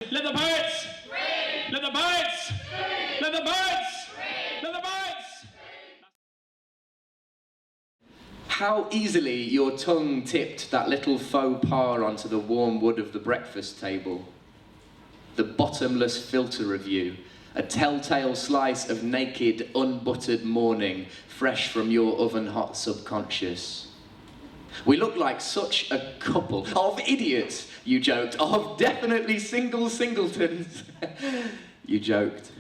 Let the poets! Free. Let the poets! Free. Let the poets! Free. Let the poets! How easily your tongue tipped that little faux pas onto the warm wood of the breakfast table. The bottomless filter of you, a telltale slice of naked, unbuttered morning, fresh from your oven-hot subconscious. We look like such a couple of idiots, you joked, of definitely single singletons, you joked.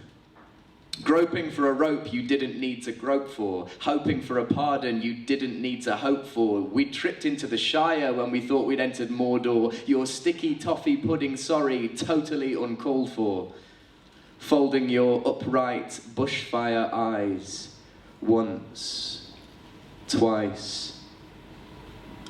Groping for a rope you didn't need to grope for, hoping for a pardon you didn't need to hope for. We tripped into the Shire when we thought we'd entered Mordor, your sticky toffee pudding sorry, totally uncalled for. Folding your upright bushfire eyes, once, twice.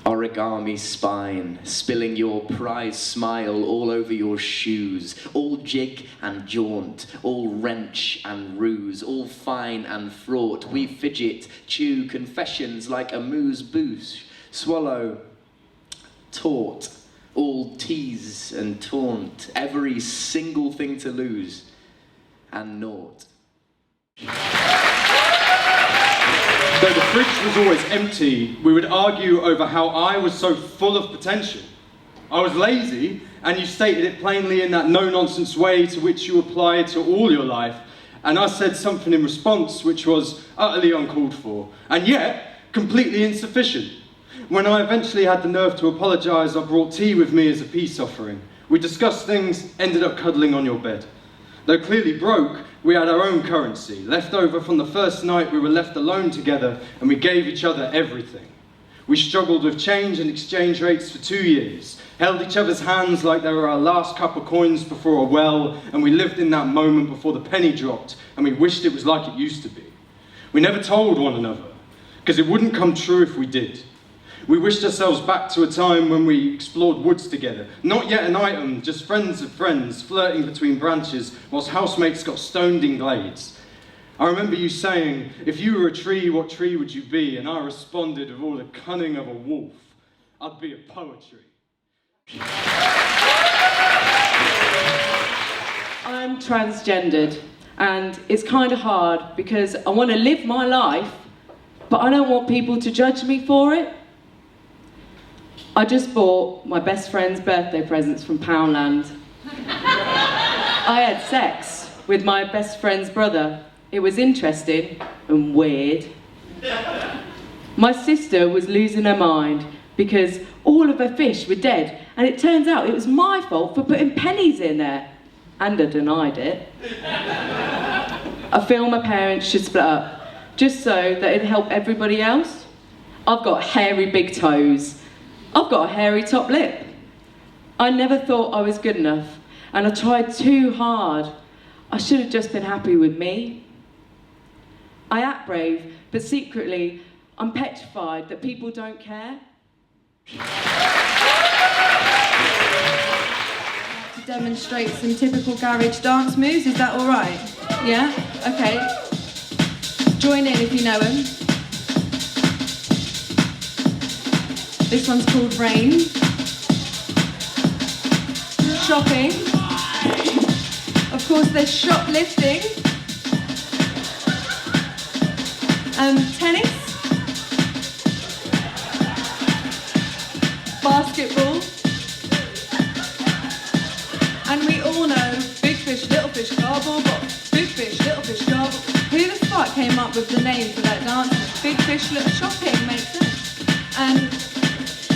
Origami spine, spilling your prize smile all over your shoes, all jig and jaunt, all wrench and ruse, all fine and fraught. We fidget, chew confessions like a moose boosh, swallow, taught, all tease and taunt, every single thing to lose, and naught. Though the fridge was always empty, we would argue over how I was so full of potential. I was lazy, and you stated it plainly in that no-nonsense way to which you applied to all your life, and I said something in response which was utterly uncalled for, and yet completely insufficient. When I eventually had the nerve to apologise, I brought tea with me as a peace offering. We discussed things, ended up cuddling on your bed. Though clearly broke, we had our own currency, left over from the first night we were left alone together, and we gave each other everything. We struggled with change and exchange rates for 2 years, held each other's hands like they were our last couple of coins before a well, and we lived in that moment before the penny dropped, and we wished it was like it used to be. We never told one another, because it wouldn't come true if we did. We wished ourselves back to a time when we explored woods together. Not yet an item, just friends of friends, flirting between branches, whilst housemates got stoned in glades. I remember you saying, if you were a tree, what tree would you be? And I responded with all the cunning of a wolf, I'd be a poetry. I'm transgendered, and it's kind of hard because I want to live my life, but I don't want people to judge me for it. I just bought my best friend's birthday presents from Poundland. I had sex with my best friend's brother. It was interesting and weird. My sister was losing her mind because all of her fish were dead, and it turns out it was my fault for putting pennies in there. And I denied it. I feel my parents should split up, just so that it'd help everybody else. I've got hairy big toes. I've got a hairy top lip. I never thought I was good enough, and I tried too hard. I should have just been happy with me. I act brave, but secretly, I'm petrified that people don't care. To demonstrate some typical garage dance moves, is that all right? Yeah? Okay. Join in if you know them. This one's called Rain. Shopping. Of course, there's shoplifting. Tennis. Basketball. And we all know big fish, little fish, garble box. Big fish, little fish, garble. Who the fuck came up with the name for that dance? Big fish, little shopping makes sense.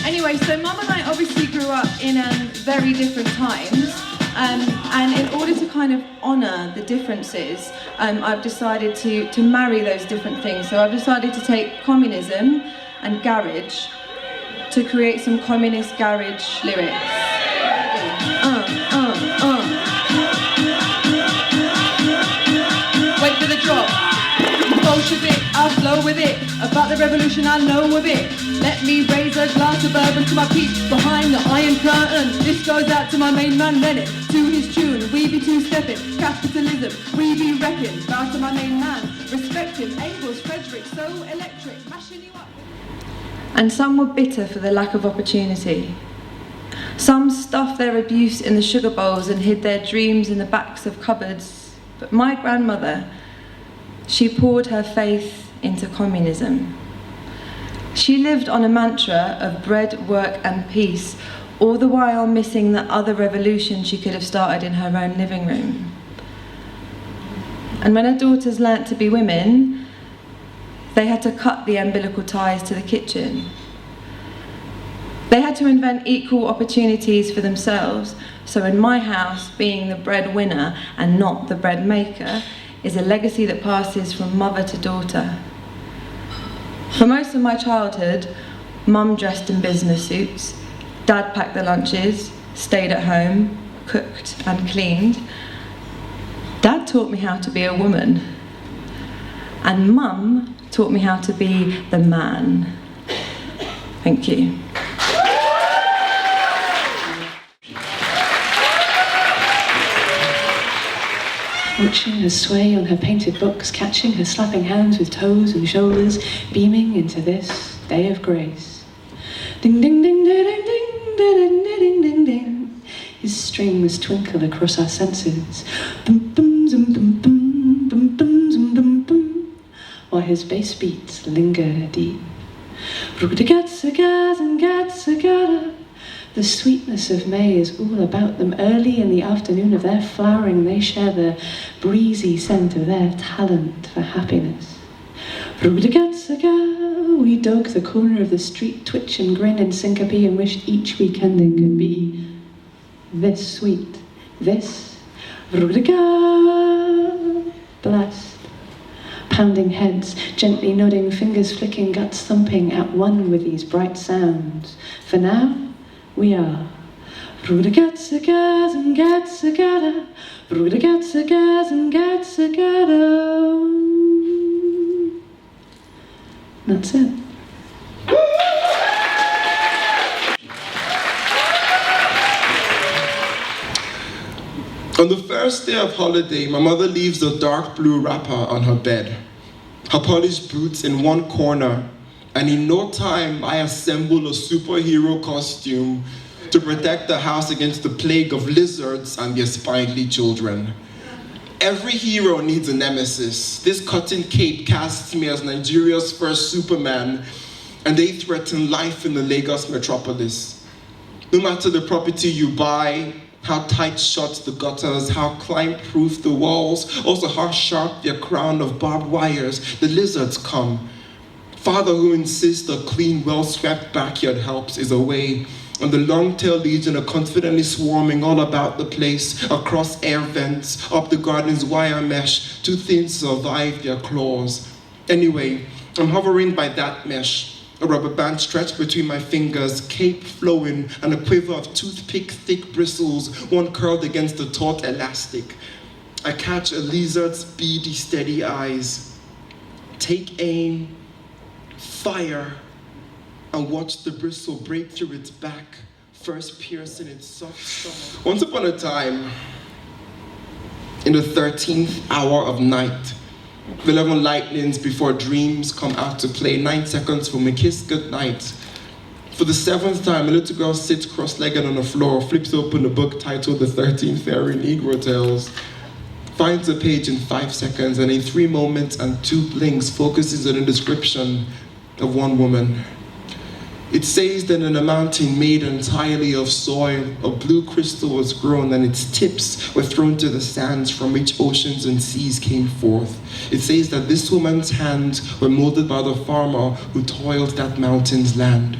Anyway, so Mum and I obviously grew up in very different times, and in order to kind of honour the differences, I've decided to marry those different things. So I've decided to take communism and garage to create some communist garage lyrics. Wait for the drop. Bolshevik, I'll flow with it. About the revolution, I know a bit. Let me raise a glass of bourbon to my peeps behind the iron curtain. This goes out to my main man Leonard, to his tune, we be two-stepping. Capitalism, we be wrecking. Bow to my main man, respect him. Engels, Frederick, so electric, mashing you up. And some were bitter for the lack of opportunity. Some stuffed their abuse in the sugar bowls and hid their dreams in the backs of cupboards. But my grandmother, she poured her faith into communism. She lived on a mantra of bread, work and peace, all the while missing the other revolution she could have started in her own living room. And when her daughters learnt to be women, they had to cut the umbilical ties to the kitchen. They had to invent equal opportunities for themselves, so in my house, being the breadwinner and not the bread maker is a legacy that passes from mother to daughter. For most of my childhood, mum dressed in business suits, dad packed the lunches, stayed at home, cooked and cleaned. Dad taught me how to be a woman, and mum taught me how to be the man. Thank you. Watching her sway on her painted books, catching her slapping hands with toes and shoulders, beaming into this day of grace. Ding ding ding ding ding ding ding ding ding ding. His strings twinkle across our senses. Bum bum zum bum bum bum bum zum bum bum. While his bass beats linger deep. The sweetness of May is all about them. Early in the afternoon of their flowering, they share the breezy scent of their talent for happiness. We dog the corner of the street, twitch and grin in syncope, and wish each weekending could be this sweet, this blessed. Pounding heads, gently nodding, fingers flicking, guts thumping, at one with these bright sounds. For now, we are Rudigatsagas and Gatsagata, Rudigatsagas and Gatsagata. That's it. On the first day of holiday, my mother leaves the dark blue wrapper on her bed, her polished boots in one corner, and in no time I assemble a superhero costume to protect the house against the plague of lizards and their spindly children. Every hero needs a nemesis. This cotton cape casts me as Nigeria's first Superman, and they threaten life in the Lagos metropolis. No matter the property you buy, how tight shut the gutters, how climb-proof the walls, also how sharp their crown of barbed wires, the lizards come. Father who insists a clean, well-swept backyard helps is away, and the long-tailed legion are confidently swarming all about the place, across air vents, up the garden's wire mesh, too thin to survive their claws. Anyway, I'm hovering by that mesh, a rubber band stretched between my fingers, cape flowing, and a quiver of toothpick-thick bristles, one curled against the taut elastic. I catch a lizard's beady, steady eyes, take aim, fire, and watch the bristle break through its back, first piercing its soft stomach. Once upon a time, in the 13th hour of night, the 11 lightnings before dreams come out to play, 9 seconds from a kiss goodnight. For the 7th time, a little girl sits cross-legged on the floor, flips open a book titled The 13 Fairy Negro Tales, finds a page in 5 seconds, and in 3 moments and 2 blinks focuses on a description of one woman. It says that in a mountain made entirely of soil, a blue crystal was grown and its tips were thrown to the sands from which oceans and seas came forth. It says that this woman's hands were molded by the farmer who toiled that mountain's land.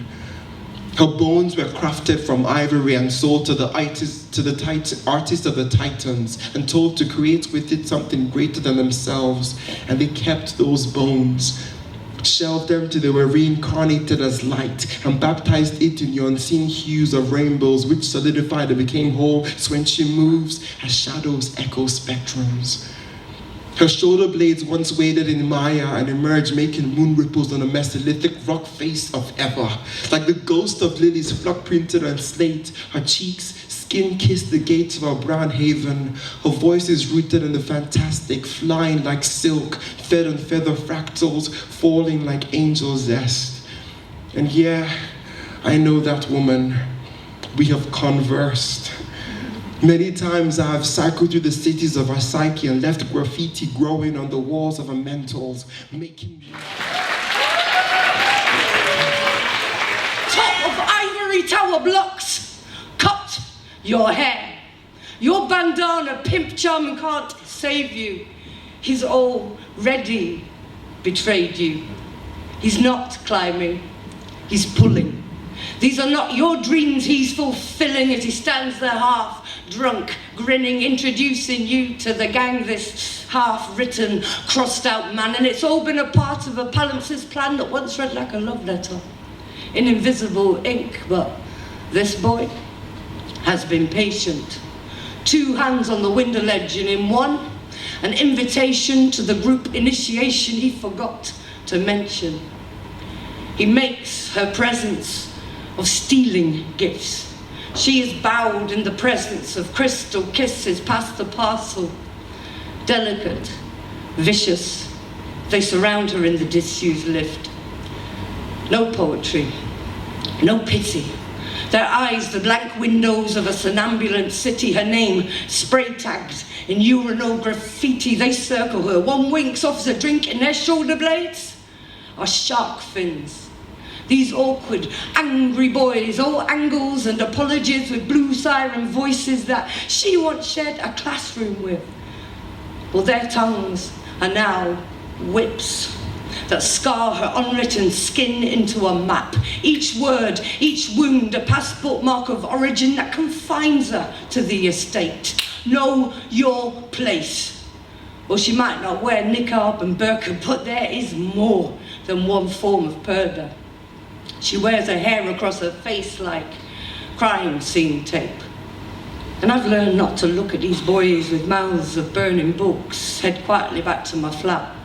Her bones were crafted from ivory and sold to the artists of the Titans and told to create with it something greater than themselves, and they kept those bones, shelved them till they were reincarnated as light, and baptized it in the unseen hues of rainbows, which solidified and became whole, so when she moves, her shadows echo spectrums. Her shoulder blades once waded in mire and emerged, making moon ripples on a Mesolithic rock face of ever. Like the ghost of lilies flock printed on slate, her cheeks skin-kissed the gates of our brown haven. Her voice is rooted in the fantastic, flying like silk, fed on feather fractals, falling like angel zest. And yeah, I know that woman. we have conversed. Many times I have cycled through the cities of our psyche and left graffiti growing on the walls of our mentals, making me... Top of ivory tower blocks, cut your hair. Your bandana, pimp charming can't save you. He's already betrayed you. He's not climbing, he's pulling. These are not your dreams he's fulfilling as he stands there half drunk, grinning, introducing you to the gang, this half-written, crossed-out man. And it's all been a part of a palimpsest plan that once read like a love letter in invisible ink. But this boy has been patient. 2 hands on the window ledge, and in one, an invitation to the group initiation he forgot to mention. He makes her presence of stealing gifts. She is bowed in the presence of crystal kisses past the parcel. Delicate, vicious, they surround her in the disused lift. No poetry, no pity. Their eyes, the blank windows of a somnambulant city, her name spray-tagged in urinal graffiti. They circle her. One winks, offers a drink, in their shoulder blades are shark fins. These awkward, angry boys, all angles and apologies with blue siren voices that she once shared a classroom with. Well, their tongues are now whips that scar her unwritten skin into a map. Each word, each wound, a passport mark of origin that confines her to the estate. Know your place. Well, she might not wear niqab and burqa, but there is more than one form of purdah. She wears her hair across her face like crime scene tape. And I've learned not to look at these boys with mouths of burning books, head quietly back to my flat.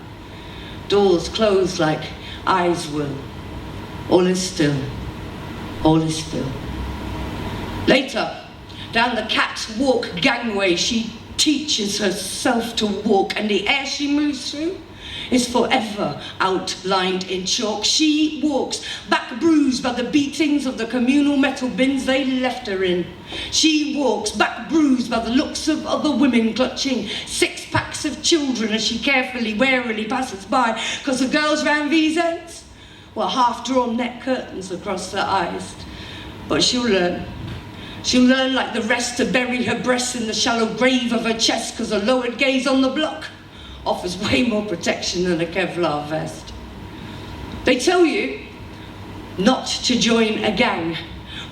Doors closed like eyes will. All is still. All is still. Later, down the catwalk gangway, she teaches herself to walk, and the air she moves through is forever outlined in chalk. She walks, back bruised by the beatings of the communal metal bins they left her in. She walks, back bruised by the looks of other women clutching 6-packs of children as she carefully, warily passes by, because the girls round these ends were half-drawn net curtains across their eyes. But she'll learn. She'll learn like the rest to bury her breasts in the shallow grave of her chest, because a lowered gaze on the block offers way more protection than a Kevlar vest. They tell you not to join a gang,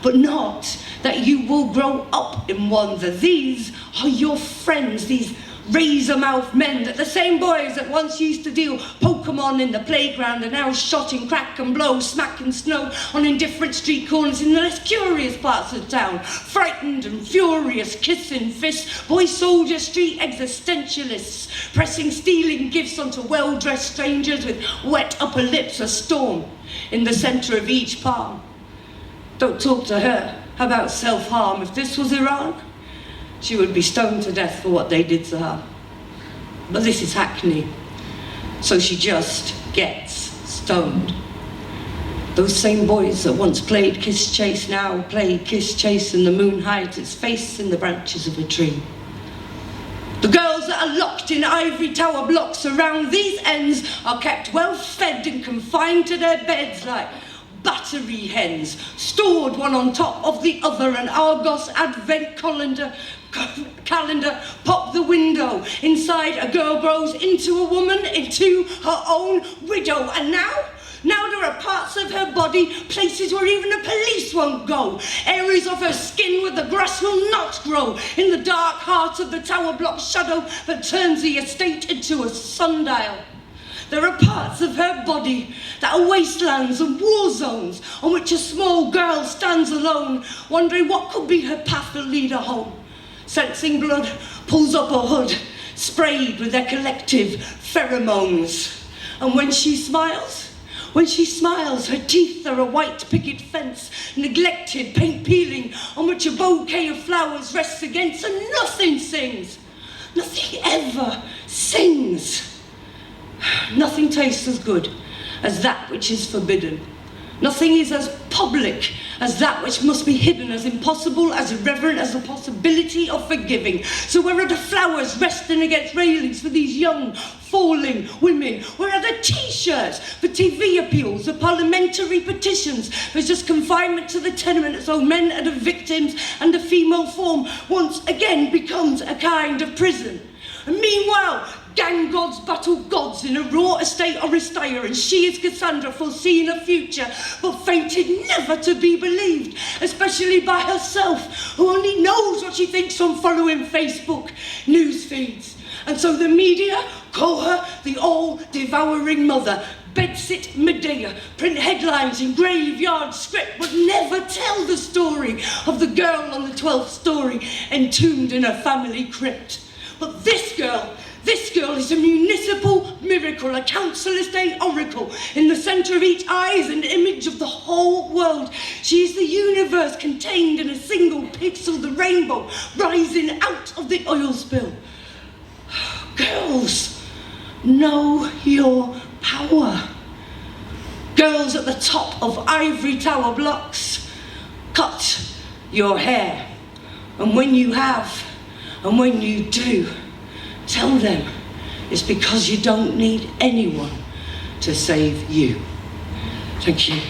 but not that you will grow up in one, that these are your friends, these razor-mouthed men, that the same boys that once used to deal Pokemon in the playground are now shot in crack and blow, smack and snow on indifferent street corners in the less curious parts of town, frightened and furious, kissing fists, boy soldier street existentialists, pressing stealing gifts onto well-dressed strangers with wet upper lips, a storm in the centre of each palm. Don't talk to her about self-harm. If this was Iran, she would be stoned to death for what they did to her. But this is Hackney, so she just gets stoned. Those same boys that once played Kiss Chase now play Kiss Chase, and the moon hides its face in the branches of a tree. The girls that are locked in ivory tower blocks around these ends are kept well fed and confined to their beds like battery hens, stored one on top of the other. An Argos advent calendar pop the window. Inside, a girl grows into a woman, into her own widow. And now there are parts of her body, places where even the police won't go, areas of her skin where the grass will not grow, in the dark heart of the tower block shadow that turns the estate into a sundial. There are parts of her body that are wastelands and war zones on which a small girl stands alone, wondering what could be her path to lead her home. Sensing blood, pulls up her hood, sprayed with their collective pheromones. And when she smiles, her teeth are a white picket fence, neglected paint peeling on which a bouquet of flowers rests against, and nothing sings. Nothing ever sings. Nothing tastes as good as that which is forbidden. Nothing is as public as that which must be hidden, as impossible, as irreverent as the possibility of forgiving. So where are the flowers resting against railings for these young, falling women? Where are the t-shirts for TV appeals, the parliamentary petitions? There's just confinement to the tenement, so men are the victims and the female form once again becomes a kind of prison. And meanwhile, gang gods battle gods in a raw estate Oristia, and she is Cassandra, foreseeing a future, but fainted never to be believed, especially by herself, who only knows what she thinks from following Facebook news feeds. And so the media call her the all-devouring mother, bedsit Medea, print headlines in graveyard script, but never tell the story of the girl on the 12th story, entombed in her family crypt. But this girl is a municipal miracle, a council estate oracle. In the centre of each eye is an image of the whole world. She is the universe contained in a single pixel, the rainbow rising out of the oil spill. Girls, know your power. Girls at the top of ivory tower blocks, cut your hair. And when you have, and when you do, tell them it's because you don't need anyone to save you. Thank you.